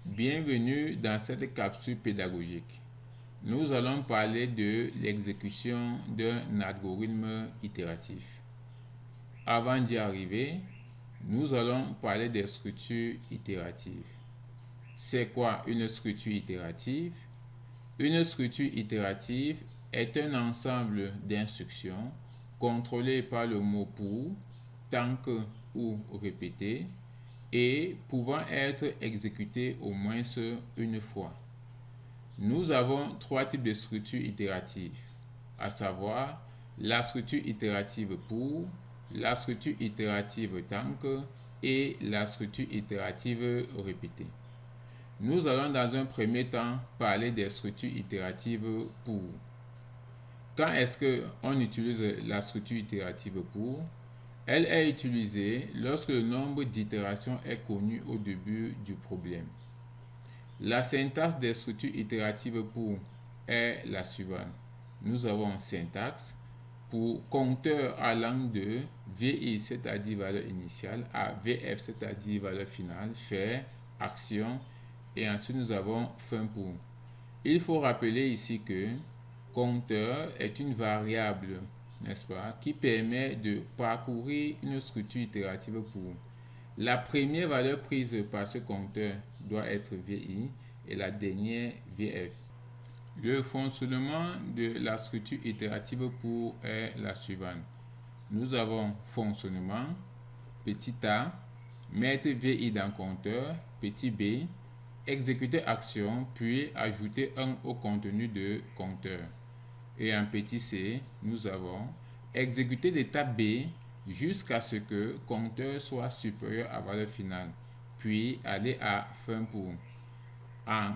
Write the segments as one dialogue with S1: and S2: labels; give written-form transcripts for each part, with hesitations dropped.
S1: Bienvenue dans cette capsule pédagogique. Nous allons parler de l'exécution d'un algorithme itératif. Avant d'y arriver, nous allons parler des structures itératives. C'est quoi une structure itérative? Une structure itérative est un ensemble d'instructions contrôlées par le mot pour, tant que ou répété, et pouvant être exécutées au moins une fois. Nous avons trois types de structures itératives, à savoir la structure itérative pour, la structure itérative tant que et la structure itérative répétée. Nous allons dans un premier temps parler des structures itératives pour. Quand est-ce qu'on utilise la structure itérative pour? Elle est utilisée lorsque le nombre d'itérations est connu au début du problème. La syntaxe des structures itératives pour est la suivante. Nous avons syntaxe pour compteur allant de VI, c'est-à-dire valeur initiale, à VF, c'est-à-dire valeur finale, faire, action, et ensuite nous avons fin pour. Il faut rappeler ici que compteur est une variable, n'est-ce pas, qui permet de parcourir une structure itérative pour. La première valeur prise par ce compteur doit être VI et la dernière VF. Le fonctionnement de la structure itérative pour est la suivante. Nous avons fonctionnement, petit a, mettre VI dans compteur, petit b, exécuter action, puis ajouter 1 au contenu de compteur. Et en petit c, nous avons exécuter l'étape b jusqu'à ce que compteur soit supérieur à valeur finale, puis aller à fin pour.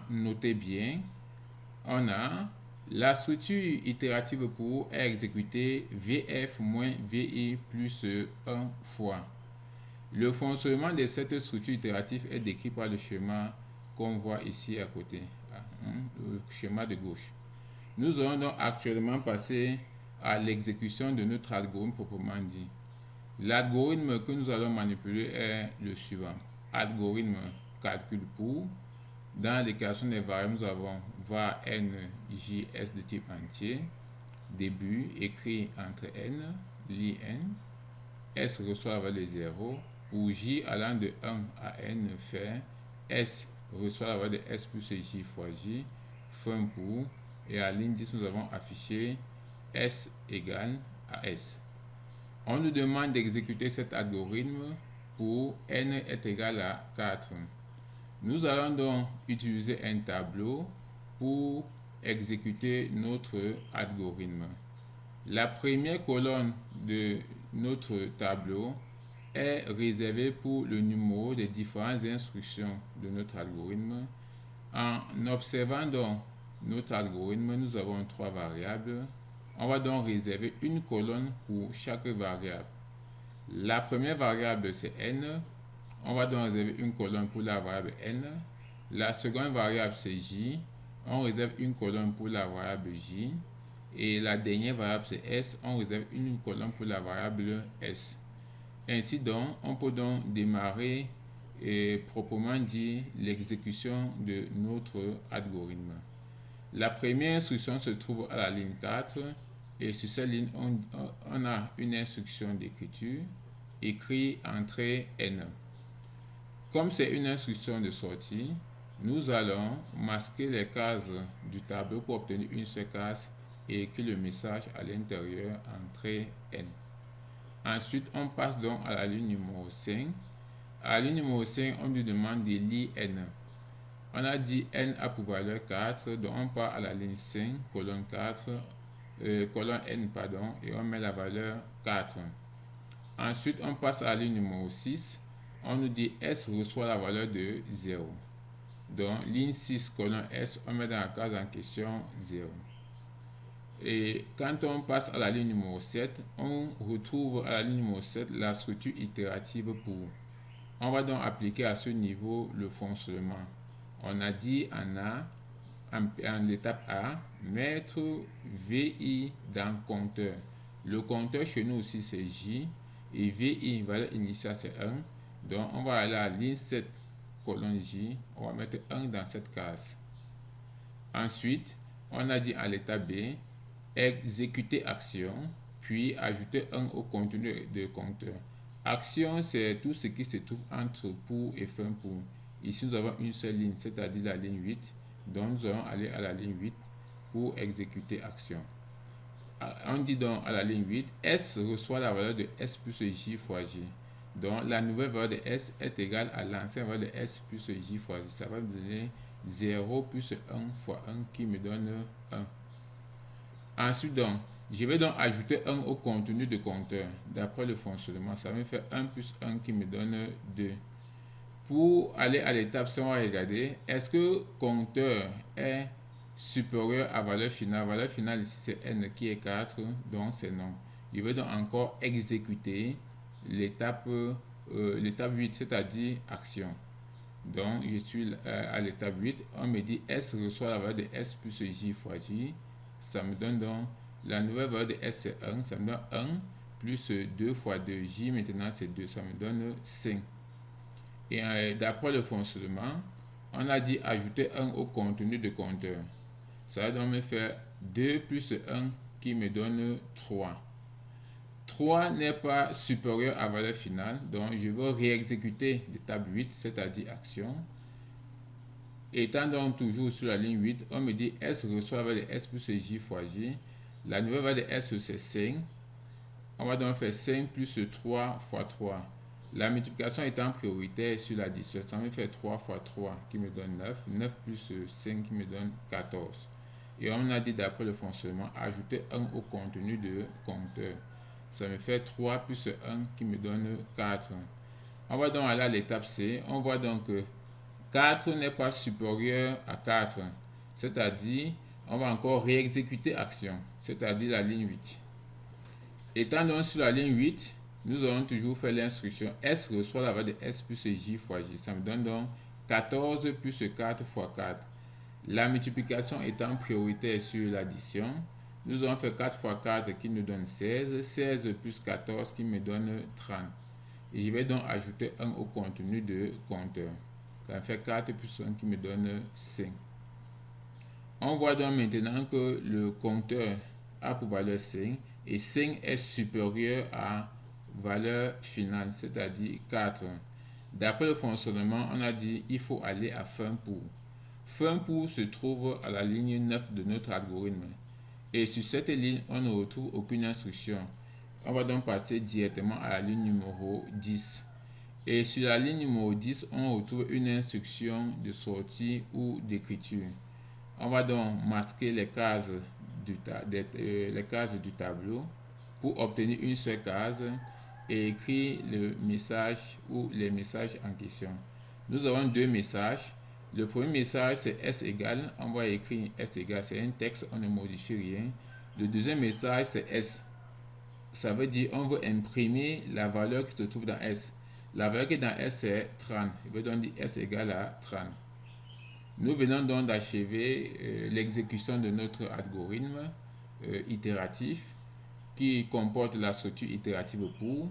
S1: Notez bien, on a la structure itérative pour est exécutée VF moins VI plus 1 fois. Le fonctionnement de cette structure itérative est décrit par le schéma qu'on voit ici à côté, le schéma de gauche. Nous allons donc actuellement passer à l'exécution de notre algorithme proprement dit. L'algorithme que nous allons manipuler est le suivant. Algorithme calcul pour. Dans l'équation des variables, nous avons var n js de type entier. Début écrit entre n, lit n. S reçoit la valeur de 0. Pour j allant de 1 à n fait s reçoit la valeur de s plus j fois j. Fin pour. Et à ligne 10, nous avons affiché s égale à s. On nous demande d'exécuter cet algorithme pour n est égal à 4. Nous allons donc utiliser un tableau pour exécuter notre algorithme. La première colonne de notre tableau est réservée pour le numéro des différentes instructions de notre algorithme. En observant donc notre algorithme, nous avons trois variables. On va donc réserver une colonne pour chaque variable. La première variable, c'est n. On va donc réserver une colonne pour la variable n. La seconde variable, c'est j. On réserve une colonne pour la variable j. Et la dernière variable, c'est s. On réserve une colonne pour la variable s. Ainsi donc, on peut donc démarrer proprement dit l'exécution de notre algorithme. La première instruction se trouve à la ligne 4 et sur cette ligne, on a une instruction d'écriture, écrit entrée n. Comme c'est une instruction de sortie, nous allons masquer les cases du tableau pour obtenir une seule case et écrire le message à l'intérieur entrée n. Ensuite, on passe donc à la ligne numéro 5. À la ligne numéro 5, on lui demande de lire n. On a dit n a pour valeur 4, donc on part à la ligne 5, colonne 4, colonne n, pardon, et on met la valeur 4. Ensuite, on passe à la ligne numéro 6. On nous dit S reçoit la valeur de 0. Donc, ligne 6, colonne S, on met dans la case en question 0. Et quand on passe à la ligne numéro 7, on retrouve à la ligne numéro 7 la structure itérative pour. On va donc appliquer à ce niveau le fonctionnement. On a dit en l'étape A, mettre VI dans compteur. Le compteur chez nous aussi c'est J et VI, valeur initiale c'est 1. Donc on va aller à la ligne 7, colonne J, on va mettre 1 dans cette case. Ensuite, on a dit à l'étape B, exécuter action, puis ajouter 1 au contenu de compteur. Action, c'est tout ce qui se trouve entre pour et fin pour. Ici, nous avons une seule ligne, c'est-à-dire la ligne 8. Donc, nous allons aller à la ligne 8 pour exécuter action. On dit donc à la ligne 8, S reçoit la valeur de S plus J fois J. Donc, la nouvelle valeur de S est égale à l'ancienne valeur de S plus J fois J. Ça va me donner 0 plus 1 fois 1 qui me donne 1. Ensuite, donc, je vais donc ajouter 1 au contenu de compteur. D'après le fonctionnement, ça me fait 1 plus 1 qui me donne 2. Pour aller à l'étape C, on va regarder, est-ce que compteur est supérieur à valeur finale? Valeur finale ici c'est n qui est 4, donc c'est non. Je vais donc encore exécuter l'étape 8, c'est-à-dire action. Donc je suis à l'étape 8, on me dit S reçoit la valeur de S plus J fois J. Ça me donne donc la nouvelle valeur de S c'est 1, ça me donne 1 plus 2 fois 2, J maintenant c'est 2, ça me donne 5. Et d'après le fonctionnement, on a dit ajouter 1 au contenu de compteur. Ça va donc me faire 2 plus 1 qui me donne 3. 3 n'est pas supérieur à valeur finale, donc je vais réexécuter l'étape 8, c'est-à-dire action. Étant donc toujours sur la ligne 8, on me dit S reçoit la valeur de S plus J fois J. La nouvelle valeur de S c'est 5. On va donc faire 5 plus 3 fois 3. La multiplication étant prioritaire sur l'addition, ça me fait 3 fois 3 qui me donne 9. 9 plus 5 qui me donne 14. Et on a dit d'après le fonctionnement, ajouter 1 au contenu de compteur. Ça me fait 3 plus 1 qui me donne 4. On va donc aller à l'étape C. On voit donc que 4 n'est pas supérieur à 4. C'est-à-dire, on va encore réexécuter action, c'est-à-dire la ligne 8. Étant donc sur la ligne 8, nous allons toujours faire l'instruction S reçoit la valeur de S plus J fois J. Ça me donne donc 14 plus 4 fois 4. La multiplication étant prioritaire sur l'addition, nous allons faire 4 fois 4 qui nous donne 16. 16 plus 14 qui me donne 30. Et je vais donc ajouter 1 au contenu de compteur. Ça me fait 4 plus 1 qui me donne 5. On voit donc maintenant que le compteur a pour valeur 5 et 5 est supérieur à valeur finale, c'est-à-dire 4. D'après le fonctionnement, on a dit qu'il faut aller à fin pour. Fin pour se trouve à la ligne 9 de notre algorithme. Et sur cette ligne, on ne retrouve aucune instruction. On va donc passer directement à la ligne numéro 10. Et sur la ligne numéro 10, on retrouve une instruction de sortie ou d'écriture. On va donc masquer les cases du tableau pour obtenir une seule case et écrire le message ou les messages en question. Nous avons deux messages. Le premier message c'est S égale, on va écrire S égale, c'est un texte, on ne modifie rien. Le deuxième message c'est S. Ça veut dire on veut imprimer la valeur qui se trouve dans S. La valeur qui est dans S c'est 30. Je vais donc dire S égale à 30. Nous venons donc d'achever l'exécution de notre algorithme itératif qui comporte la structure itérative pour.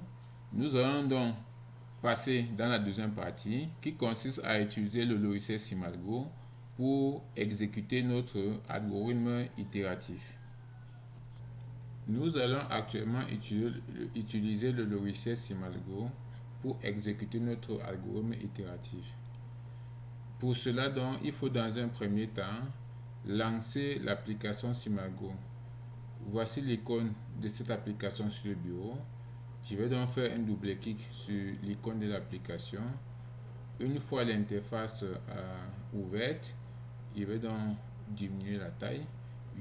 S1: Nous allons donc passer dans la deuxième partie qui consiste à utiliser le logiciel Simalgo pour exécuter notre algorithme itératif. Nous allons actuellement utiliser le logiciel Simalgo pour exécuter notre algorithme itératif. Pour cela, donc, il faut dans un premier temps lancer l'application Simalgo. Voici l'icône de cette application sur le bureau. Je vais donc faire un double-clic sur l'icône de l'application. Une fois l'interface ouverte, je vais donc diminuer la taille.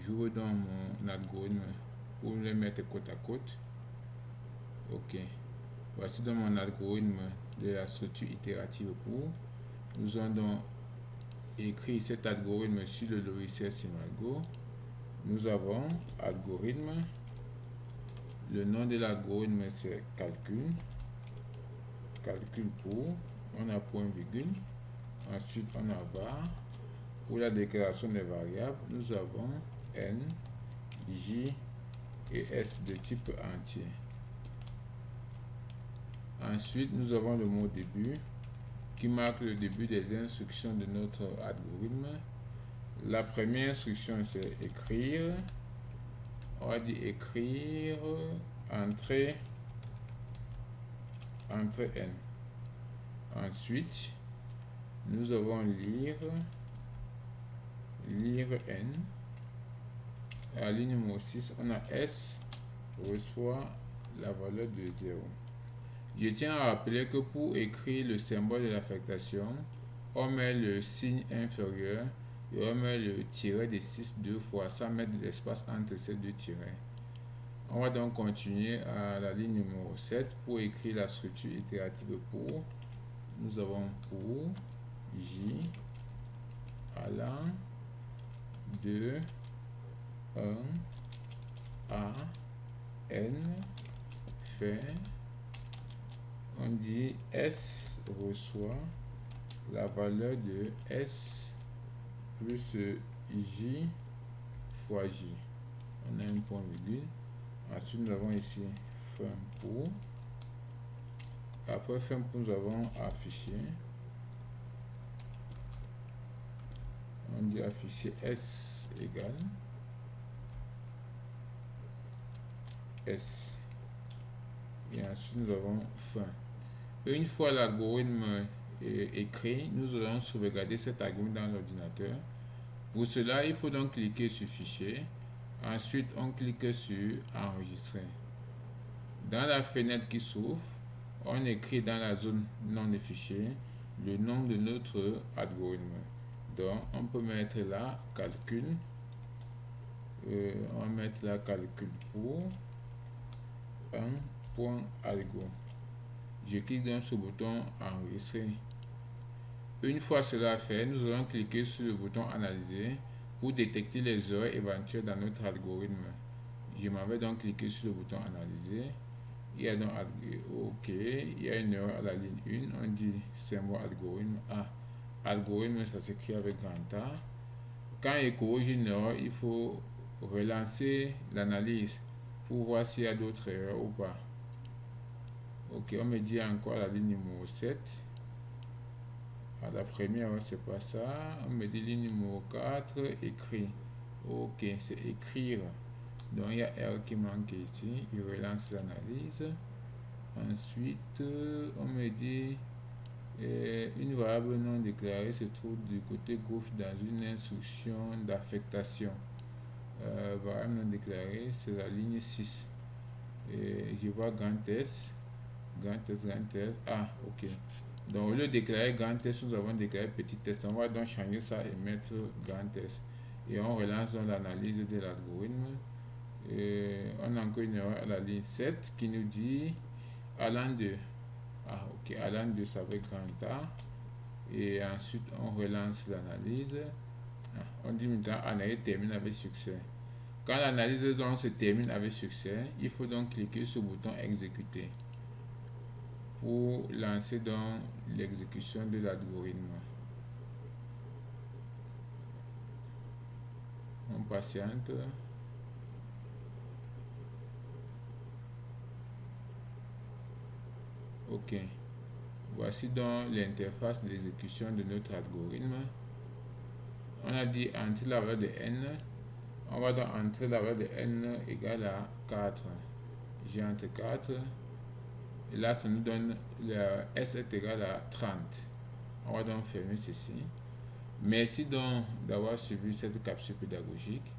S1: J'ouvre donc mon algorithme pour le mettre côte à côte. Ok. Voici donc mon algorithme de la structure itérative pour. Nous allons donc écrire cet algorithme sur le logiciel Simalgo. Nous avons algorithme. Le nom de l'algorithme c'est calcul. Calcul pour. On a point virgule. Ensuite on a barre. Pour la déclaration des variables, nous avons n, j et s de type entier. Ensuite nous avons le mot début qui marque le début des instructions de notre algorithme. La première instruction, c'est écrire. On va dire écrire, entrer n. Ensuite, nous avons lire n. À la ligne numéro 6, on a S reçoit la valeur de 0. Je tiens à rappeler que pour écrire le symbole de l'affectation, on met le signe inférieur et on met le tiret de 6 deux fois sans mettre de l'espace entre ces deux tirets. On va donc continuer à la ligne numéro 7 pour écrire la structure itérative pour. Nous avons pour J allant de 1 à N fait. On dit S reçoit la valeur de S plus J fois J. On a un point virgule. Ensuite, nous avons ici fin pour. Après fin pour, nous avons affiché. On dit afficher S égale S. Et ensuite, nous avons fin. Une fois l'algorithme écrit, nous allons sauvegarder cet algorithme dans l'ordinateur. Pour cela, il faut donc cliquer sur Fichier. Ensuite, on clique sur Enregistrer. Dans la fenêtre qui s'ouvre, on écrit dans la zone nom de fichier le nom de notre algorithme. Donc, on peut mettre là calcul. On va mettre là calcul pour 1.algo. Je clique donc sur le bouton enregistrer. Une fois cela fait, nous allons cliquer sur le bouton analyser pour détecter les erreurs éventuelles dans notre algorithme. Je m'en vais donc cliquer sur le bouton analyser. Il y a donc OK, il y a une erreur à la ligne 1. On dit symbole algorithme. Algorithme, ça s'écrit avec grand A. Quand il corrige une erreur, il faut relancer l'analyse pour voir s'il y a d'autres erreurs ou pas. Ok, on me dit encore la ligne numéro 7. À la première, c'est pas ça. On me dit ligne numéro 4, écrit. Ok, c'est écrire. Donc il y a R qui manque ici. Il relance l'analyse. Ensuite, on me dit une variable non déclarée se trouve du côté gauche dans une instruction d'affectation. Variable non déclarée, c'est la ligne 6. Et je vois grand S. Grand S. Ah, ok. Donc, au lieu de déclarer grand S, nous avons déclaré petit S. On va donc changer ça et mettre grand S. Et on relance donc l'analyse de l'algorithme. On a encore une erreur à la ligne 7 qui nous dit allant de. Ah, ok. Allant de, ça avec grand A. Et ensuite, on relance l'analyse. On dit maintenant analyse termine avec succès. Quand l'analyse donc se termine avec succès, il faut donc cliquer sur le bouton exécuter pour lancer donc l'exécution de l'algorithme. On patiente. Ok. Voici donc l'interface d'exécution de notre algorithme. On a dit entrer la valeur de n. On va donc entrer la valeur de n égale à 4. J'ai entre 4. Et là, ça nous donne le S est égal à 30. On va donc fermer ceci. Merci donc d'avoir suivi cette capsule pédagogique.